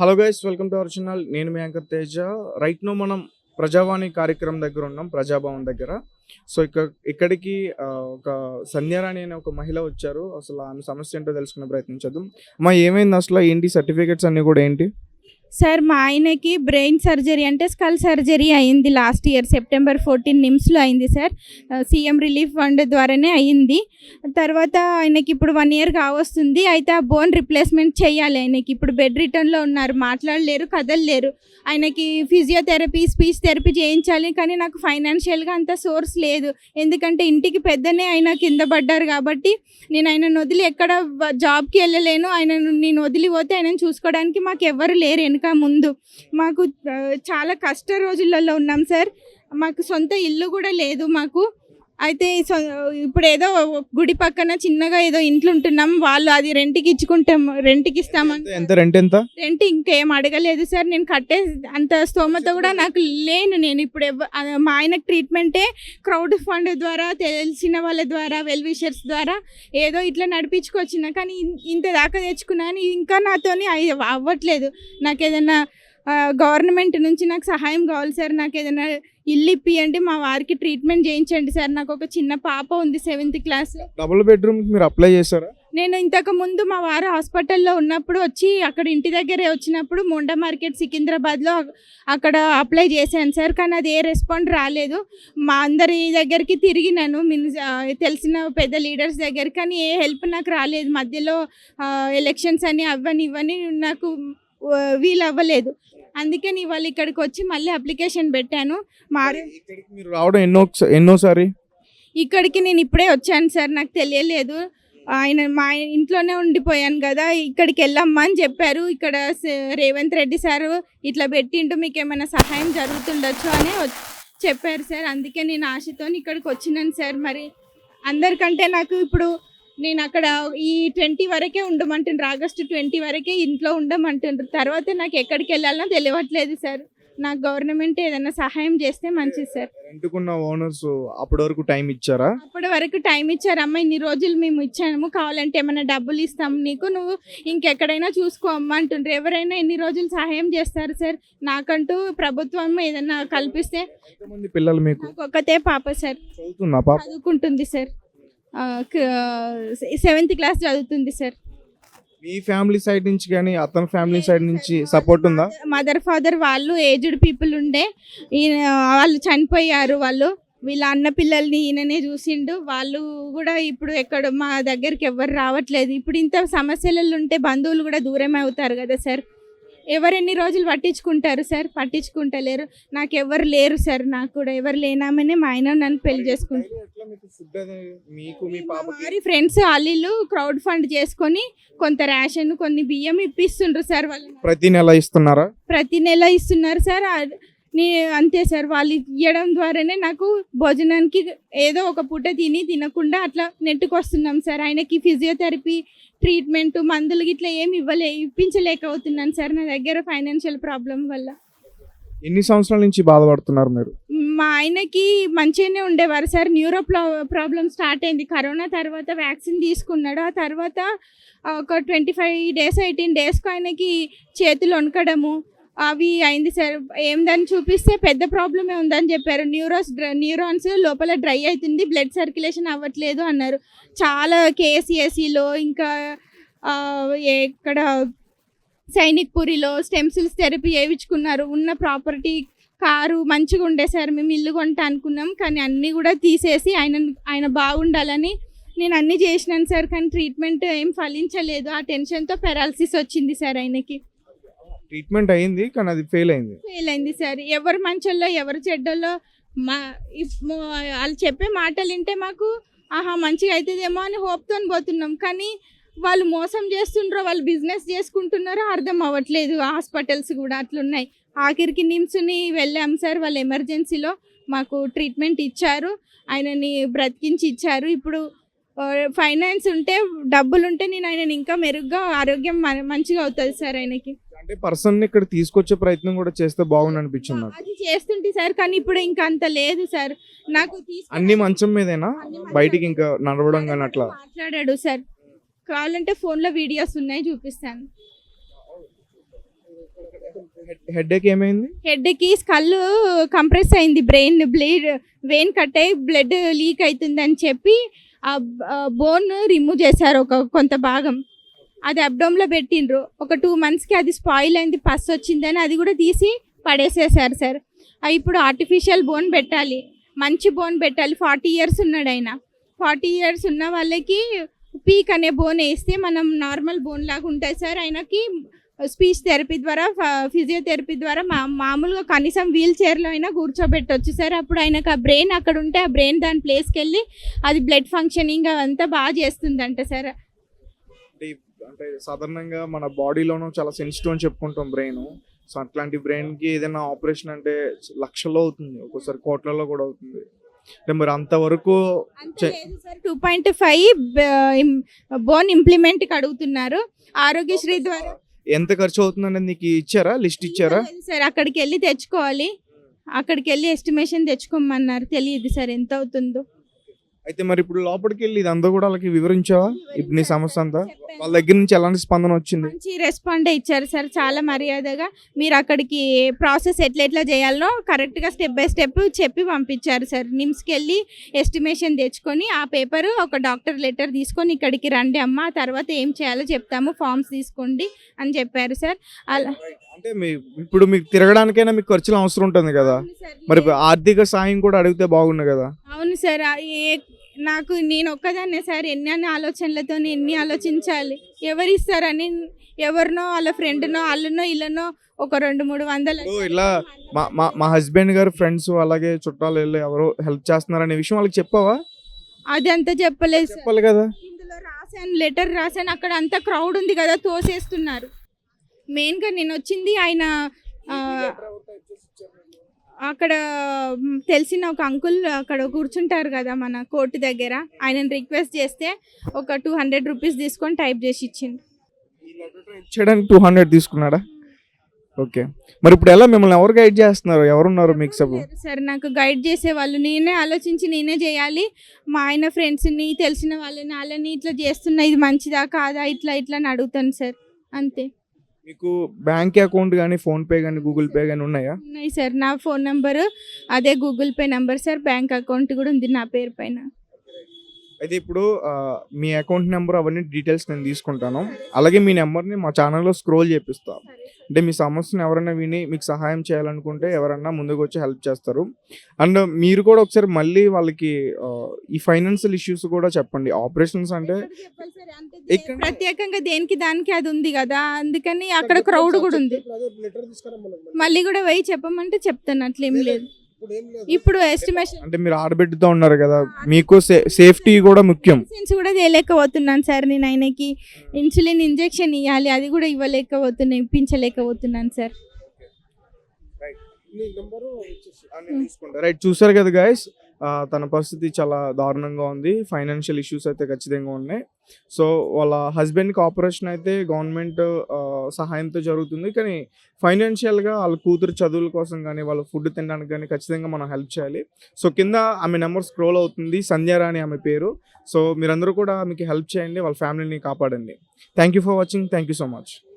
Hello guys, welcome to our channel. నేను మీ anchor Teja. Right no మనం ప్రజావాణి కార్యక్రమం దగ్గర ఉన్నాం, ప్రజాభవన్ దగ్గర. సో ఇక్కడికి ఒక సంధ్యారాణి అనే ఒక మహిళ వచ్చారు. అసలు ఆమె సమస్య ఏంటో తెలుసుకునే ప్రయత్నించదు. అమ్మా, ఏమైంది అసలు? ఏంటి సర్టిఫికేట్స్ అన్నీ కూడా ఏంటి? సార్ మా ఆయనకి బ్రెయిన్ సర్జరీ అంటే స్కల్ సర్జరీ అయింది లాస్ట్ ఇయర్ సెప్టెంబర్ 14 నిమ్స్లో అయింది సార్. సీఎం రిలీఫ్ ఫండ్ ద్వారానే అయింది. తర్వాత ఆయనకి ఇప్పుడు 1 ఇయర్ కావస్తుంది. అయితే ఆ బోన్ రిప్లేస్మెంట్ చేయాలి. ఆయనకి ఇప్పుడు బెడ్ రిటర్న్లో ఉన్నారు, మాట్లాడలేరు, కదలలేరు. ఆయనకి ఫిజియోథెరపీ, స్పీచ్ థెరపీ చేయించాలి, కానీ నాకు ఫైనాన్షియల్గా అంత సోర్స్ లేదు. ఎందుకంటే ఇంటికి పెద్దనే ఆయన కింద పడ్డారు కాబట్టి నేను ఆయనను వదిలి ఎక్కడ జాబ్కి వెళ్ళలేను. నేను వదిలిపోతే ఆయనను చూసుకోవడానికి మాకు ఎవరు లేరు వెనుక ముందు. మాకు చాలా కష్ట రోజులలో ఉన్నాం సార్. మాకు సొంత ఇల్లు కూడా లేదు మాకు. అయితే ఇప్పుడు ఏదో గుడి పక్కన చిన్నగా ఏదో ఇంట్లో ఉంటున్నాం. వాళ్ళు అది రెంట్కి ఇస్తామని. ఎంత రెంట్? రెంట్ ఇంకేం అడగలేదు సార్. నేను కట్టే అంత స్తోమత కూడా నాకు లేను. నేను ఇప్పుడు మా ఆయనకు ట్రీట్మెంటే క్రౌడ్ ఫండ్ ద్వారా, తెలిసిన వాళ్ళ ద్వారా, వెల్ విషర్స్ ద్వారా ఏదో ఇట్లా నడిపించుకొచ్చిన, కానీ ఇంత దాకా తెచ్చుకున్నాను. ఇంకా నాతోని అవ్వట్లేదు. నాకు ఏదైనా గవర్నమెంట్ నుంచి నాకు సహాయం కావాలి సార్. నాకు ఏదైనా ఇల్లు ఇప్పియండి, మా వారికి ట్రీట్మెంట్ చేయించండి సార్. నాకు ఒక చిన్న పాప ఉంది, 7th క్లాస్. డబుల్ బెడ్రూమ్ మీరు అప్లై చేశారా? నేను ఇంతకు ముందు మా వారు హాస్పిటల్లో ఉన్నప్పుడు వచ్చి అక్కడ ఇంటి దగ్గరే వచ్చినప్పుడు మొండా మార్కెట్ సికింద్రాబాద్లో అక్కడ అప్లై చేశాను సార్. కానీ అది ఏ రెస్పాండ్ రాలేదు. మా అందరి దగ్గరికి తిరిగినాను, తెలిసిన పెద్ద లీడర్స్ దగ్గర, కానీ ఏ హెల్ప్ నాకు రాలేదు. మధ్యలో ఎలక్షన్స్ అని అవన్నీ ఇవన్నీ నాకు వీలు అవ్వలేదు. అందుకని ఇవాళ ఇక్కడికి వచ్చి మళ్ళీ అప్లికేషన్ పెట్టాను. మీరు రావడం ఎన్నోసారి? ఇక్కడికి నేను ఇప్పుడే వచ్చాను సార్, నాకు తెలియలేదు. మా ఇంట్లోనే ఉండిపోయాను కదా, ఇక్కడికి వెళ్ళమ్మా అని చెప్పారు. ఇక్కడ రేవంత్ రెడ్డి సారు ఇట్లా పెట్టింటూ మీకు ఏమైనా సహాయం జరుగుతుండొచ్చు అని చెప్పారు సార్. అందుకే నేను ఆశతో ఇక్కడికి వచ్చినాను సార్. మరి అందరికంటే నాకు ఇప్పుడు నేను అక్కడ ఈ 20 వరకే ఉండమంటుండ్రు, ఆగస్టు 20 వరకే ఇంట్లో ఉండమంటుండ్రు. తర్వాత నాకు ఎక్కడికి వెళ్ళాలనో తెలియట్లేదు సార్. నాకు గవర్నమెంట్ ఏదైనా సహాయం చేస్తే మంచిది సార్. రెంట్కున్న ఓనర్స్ అప్పటి వరకు టైం ఇచ్చారా? అప్పటి వరకు టైం ఇచ్చారమ్మా. ఇన్ని రోజులు మేము ఇచ్చాము, కావాలంటే ఏమైనా డబ్బులు ఇస్తాము నీకు, నువ్వు ఇంకెక్కడైనా చూసుకో అమ్మ అంటుండ్రు. ఎవరైనా ఎన్ని రోజులు సహాయం చేస్తారు సార్? నాకంటూ ప్రభుత్వం ఏదైనా కల్పిస్తే. ఎంతమంది పిల్లలు మీకు? నాకు ఒకతే పాప సార్. చదువుకుంటుంది సార్, 7th క్లాస్ చదువుతుంది సార్. మీ ఫ్యామిలీ సైడ్ నుంచి కానీ అతని ఫ్యామిలీ సైడ్ నుంచి సపోర్ట్ ఉందా? మదర్ ఫాదర్ వాళ్ళు ఏజ్డ్ పీపుల్ ఉండే, వాళ్ళు చనిపోయారు. వీళ్ళ అన్న పిల్లల్ని ఈయననే చూసిండు. వాళ్ళు కూడా ఇప్పుడు ఎక్కడ మా దగ్గరికి ఎవరు రావట్లేదు. ఇప్పుడు ఇంత సమస్యలలో ఉంటే బంధువులు కూడా దూరమే అవుతారు కదా సార్. ఎవరెన్ని రోజులు పట్టించుకుంటారు సార్? పట్టించుకుంటలేరు. నాకు ఎవరు లేరు సార్. నాకు కూడా ఎవరు లేనామనే మా ఆయన నన్ను పెళ్లి చేసుకుంటారు. వారి ఫ్రెండ్స్ అల్లీలు క్రౌడ్ ఫండ్ చేసుకొని కొంత రేషన్, కొన్ని బియ్యం ఇప్పిస్తుండ్రు సార్. వాళ్ళు ప్రతి నెల ఇస్తున్నారా? ప్రతి నెల ఇస్తున్నారు సార్. అంతే సార్. వాళ్ళు ఇవ్వడం ద్వారానే నాకు భోజనానికి ఏదో ఒక పూట తినకుండా అట్లా నెట్టుకొస్తున్నాం సార్. ఆయనకి ఫిజియోథెరపీ ట్రీట్మెంట్, మందులు ఇట్లా ఏమి ఇప్పించలేకపోతున్నాను సార్, నా దగ్గర ఫైనాన్షియల్ ప్రాబ్లం వల్ల. ఎన్ని సంవత్సరాల నుంచి బాధపడుతున్నారు మీరు? మా ఆయనకి మంచిగానే ఉండేవారు సార్. న్యూరో ప్రాబ్లం స్టార్ట్ అయింది కరోనా తర్వాత. వ్యాక్సిన్ తీసుకున్నాడు. ఆ తర్వాత ఒక 25 days 18 daysకు ఆయనకి చేతులు వణకడము అవి అయింది సార్. ఏందని చూపిస్తే పెద్ద ప్రాబ్లమే ఉందని చెప్పారు. న్యూరాన్స్ లోపల డ్రై అవుతుంది, బ్లడ్ సర్క్యులేషన్ అవ్వట్లేదు అన్నారు. చాలా కేసీఎస్ఈలో, ఇంకా ఇక్కడ సైనిక్ పూరిలో స్టెమ్ సెల్స్ థెరపీ చేయించుకున్నారు. ఉన్న ప్రాపర్టీ, కారు మంచిగా ఉండే సార్. మేము ఇల్లు కొంటా అనుకున్నాం, కానీ అన్నీ కూడా తీసేసి ఆయన బాగుండాలని నేను అన్నీ చేసినాను సార్. కానీ ట్రీట్మెంట్ ఏం ఫలించలేదు. ఆ టెన్షన్తో పెరాలసిస్ వచ్చింది సార్ ఆయనకి. ట్రీట్మెంట్ అయింది కానీ అది ఫెయిల్ అయింది సార్. ఎవరు మంచోళ్ళో ఎవరు చెడ్డోళ్ళో వాళ్ళు చెప్పే మాటలు వింటే మాకు మంచిగా అవుతుందేమో అని హోప్తో పోతున్నాం. కానీ వాళ్ళు మోసం చేస్తుండ్రో, వాళ్ళు బిజినెస్ చేసుకుంటున్నారో అర్థం అవ్వట్లేదు. హాస్పిటల్స్ కూడా అట్లున్నాయి. ఆఖరికి నిమ్స్ని వెళ్ళాం సార్. వాళ్ళు ఎమర్జెన్సీలో మాకు ట్రీట్మెంట్ ఇచ్చారు, ఆయనని బ్రతికించి ఇచ్చారు. ఇప్పుడు ఫైనాన్స్ ఉంటే, డబ్బులు ఉంటే నేను ఆయనని ఇంకా మెరుగ్గా ఆరోగ్యం మంచిగా అవుతుంది సార్ ఆయనకి. అంటే పర్సన్ ఇక్కడ తీసుకొచ్చే ప్రయత్నం కూడా చేస్తే బాగుంది అనిపించింది నాకు. అది చేస్తుంటే సార్, కానీ ఇప్పుడు ఇంకా అంత లేదు సార్. నాకు అన్ని మంచం మీదేనా? బయటికి ఇంకా నడవడం కానీ అట్లా మాట్లాడాడు సార్. కావాలంటే ఫోన్లో వీడియోస్ ఉన్నాయి, చూపిస్తాను. హెడేక్ ఏమైంది? హెడ్కి స్కల్ కంప్రెస్ అయింది, బ్రెయిన్ వెయిన్ కట్ అయ్యి బ్లడ్ లీక్ అవుతుంది అని చెప్పి ఆ బోన్ రిమూవ్ చేశారు కొంత భాగం. అది అబ్డోమ్లో పెట్టిండ్రు. ఒక 2 monthsకి అది స్పాయిల్ అయింది, పస్ వచ్చిందని అది కూడా తీసి పడేసేసారు సార్. ఇప్పుడు ఆర్టిఫిషియల్ బోన్ పెట్టాలి, మంచి బోన్ పెట్టాలి. 40 years ఉన్నాడు ఆయన. 40 years ఉన్న వాళ్ళకి పీక్ అనే బోన్ వేస్తే మనం నార్మల్ బోన్ లాగా ఉంటుంది సార్. ఆయనకి స్పీచ్ థెరపీ ద్వారా, ఫిజియోథెరపీ ద్వారా మామూలుగా కనీసం వీల్ చైర్లో అయినా కూర్చోబెట్టవచ్చు సార్. అప్పుడు ఆయనకు ఆ బ్రెయిన్ అక్కడ ఉంటే ఆ బ్రెయిన్ దాని ప్లేస్కి వెళ్ళి అది బ్లడ్ ఫంక్షనింగ్ అవంతా బాగా చేస్తుందంట సార్. అంటే సాధారణంగా మన బాడీలోనూ చాలా సెన్సిటివ్ అని చెప్పుకుంటాం బ్రెయిన్. సో అట్లాంటి బ్రెయిన్కి ఏదైనా ఆపరేషన్ అంటే లక్షల్లో అవుతుంది, ఒక్కోసారి కోట్లలో కూడా అవుతుంది. అంటే మరి అంతవరకు 2.5 బోన్ ఇంప్లిమెంట్కి అడుగుతున్నారు ఆరోగ్యశ్రీ ద్వారా. ఎంత ఖర్చు అవుతుందని నీకు ఇచ్చారా, లిస్ట్ ఇచ్చారా? సార్ అక్కడికి వెళ్ళి తెచ్చుకోవాలి, అక్కడికి వెళ్ళి ఎస్టిమేషన్ తెచ్చుకోమన్నారు. తెలియదు సార్ ఎంత అవుతుందో. అయితే మరి ఇప్పుడు లోపలికి వెళ్ళి ఇదంతా కూడా వాళ్ళకి వివరించావా ఇప్పుడు నీ సమస్య అంతా? వాళ్ళ దగ్గర నుంచి ఎలాంటి స్పందన వచ్చింది? మంచి రెస్పాండ్ ఇచ్చారు సార్, చాలా మర్యాదగా. మీరు అక్కడికి ప్రాసెస్ ఎట్లా చేయాలో కరెక్ట్గా స్టెప్ బై స్టెప్ చెప్పి పంపించారు సార్. నిమ్స్కి వెళ్ళి ఎస్టిమేషన్ తెచ్చుకొని ఆ పేపర్ ఒక డాక్టర్ లెటర్ తీసుకొని ఇక్కడికి రండి అమ్మ, ఆ తర్వాత ఏం చేయాలో చెప్తాము, ఫామ్స్ తీసుకోండి అని చెప్పారు సార్. అలా అంటే ఇప్పుడు మీకు తిరగడానికైనా మీకు ఖర్చులు అవసరం ఉంటుంది కదా, మరి ఆర్థిక సాయం కూడా అడిగితే బాగుండు కదా. అవును సార్, నేను ఒక్కదాన్నే సార్, ఎన్ని ఆలోచనలతో ఎన్ని ఆలోచించాలి. ఎవరు ఇస్తారని, ఎవరినో వాళ్ళ ఫ్రెండ్నో వాళ్ళనో ఇళ్ళనో ఒక 200-300 ఇలా మా హస్బెండ్ గారు ఫ్రెండ్స్ అలాగే చుట్టాలు వెళ్ళి ఎవరో హెల్ప్ చేస్తున్నారనే విషయం వాళ్ళకి చెప్పావా? అది అంతా చెప్పలేదు సార్. చెప్పాలి కదా. ఇందులో రాశాను, లెటర్ రాశాను, అక్కడ అంతా క్రౌడ్ ఉంది కదా, తోసేస్తున్నారు. మెయిన్గా నేను వచ్చింది ఆయన అక్కడ తెలిసిన ఒక అంకుల్ అక్కడ కూర్చుంటారు కదా మన కోర్టు దగ్గర, ఆయనను రిక్వెస్ట్ చేస్తే ఒక 200 రూపీస్ తీసుకొని టైప్ చేసి ఇచ్చింది. ఇచ్చడానికి 200 తీసుకున్నాడా? ఓకే, మరి ఇప్పుడు ఎలా మిమ్మల్ని ఎవరు గైడ్ చేస్తున్నారు, ఎవరున్నారు మీకు సపోర్ట్? సార్ నాకు గైడ్ చేసే వాళ్ళు, నేనే ఆలోచించి నేనే చేయాలి. మా ఆయన ఫ్రెండ్స్ని, తెలిసిన వాళ్ళని, వాళ్ళని ఇట్లా చేస్తున్నా, ఇది మంచిదా కాదా ఇట్లా అని అడుగుతాను సార్, అంతే. మీకు బ్యాంక్ అకౌంట్ కానీ, ఫోన్పే కానీ, గూగుల్ పే కానీ ఉన్నాయా? ఉన్నాయి సార్, నా ఫోన్ నెంబరు అదే Google pay number sir. Bank account కూడా ఉంది నా పేరు పైన. అయితే ఇప్పుడు మీ అకౌంట్ నెంబర్ అవన్నీ డీటెయిల్స్ నేను తీసుకుంటాను, అలాగే మీ నెంబర్ని మా ఛానల్లో స్క్రోల్ చేపిస్తాను. అంటే మీ సమస్యను ఎవరైనా విని మీకు సహాయం చేయాలనుకుంటే ఎవరన్నా ముందుకు వచ్చి హెల్ప్ చేస్తారు. అండ్ మీరు కూడా ఒకసారి మళ్ళీ వాళ్ళకి ఈ ఫైనాన్షియల్ ఇష్యూస్ కూడా చెప్పండి. ఆపరేషన్స్ అంటే ప్రత్యేకంగా దేనికి దానికి అది ఉంది కదా, అందుకని అక్కడ క్రౌడ్ కూడా ఉంది. మళ్ళీ కూడా పోయి చెప్పమంటే చెప్తాను, అట్లేం లేదు. ఇప్పుడు ఎస్టిమేషన్ అంటే మీరు ఆడబిడ్డతో ఉన్నారు కదా, మీకు సేఫ్టీ కూడా ముఖ్యం. మెడిసిన్స్ కూడా చేయలేకపోతున్నాను సార్. నేను ఆయనకి ఇన్సులిన్ ఇంజెక్షన్ ఇవ్వాలి, అది కూడా ఇప్పించలేకపోతున్నాను సార్. రైట్, చూసారు కదా గైస్, తన పరిస్థితి చాలా దారుణంగా ఉంది. ఫైనాన్షియల్ ఇష్యూస్ అయితే ఖచ్చితంగా ఉన్నాయి. సో వాళ్ళ హస్బెండ్కి ఆపరేషన్ అయితే గవర్నమెంట్ సహాయంతో జరుగుతుంది, కానీ ఫైనాన్షియల్గా వాళ్ళ కూతురు చదువుల కోసం కానీ, వాళ్ళ ఫుడ్ తినడానికి కానీ ఖచ్చితంగా మనం హెల్ప్ చేయాలి. సో కింద ఆమె నెంబర్ స్క్రోల్ అవుతుంది, సంధ్యారాణి ఆమె పేరు. సో మీరందరూ కూడా మీకు హెల్ప్ చేయండి, వాళ్ళ ఫ్యామిలీని కాపాడండి. Thank you for watching. Thank you so much.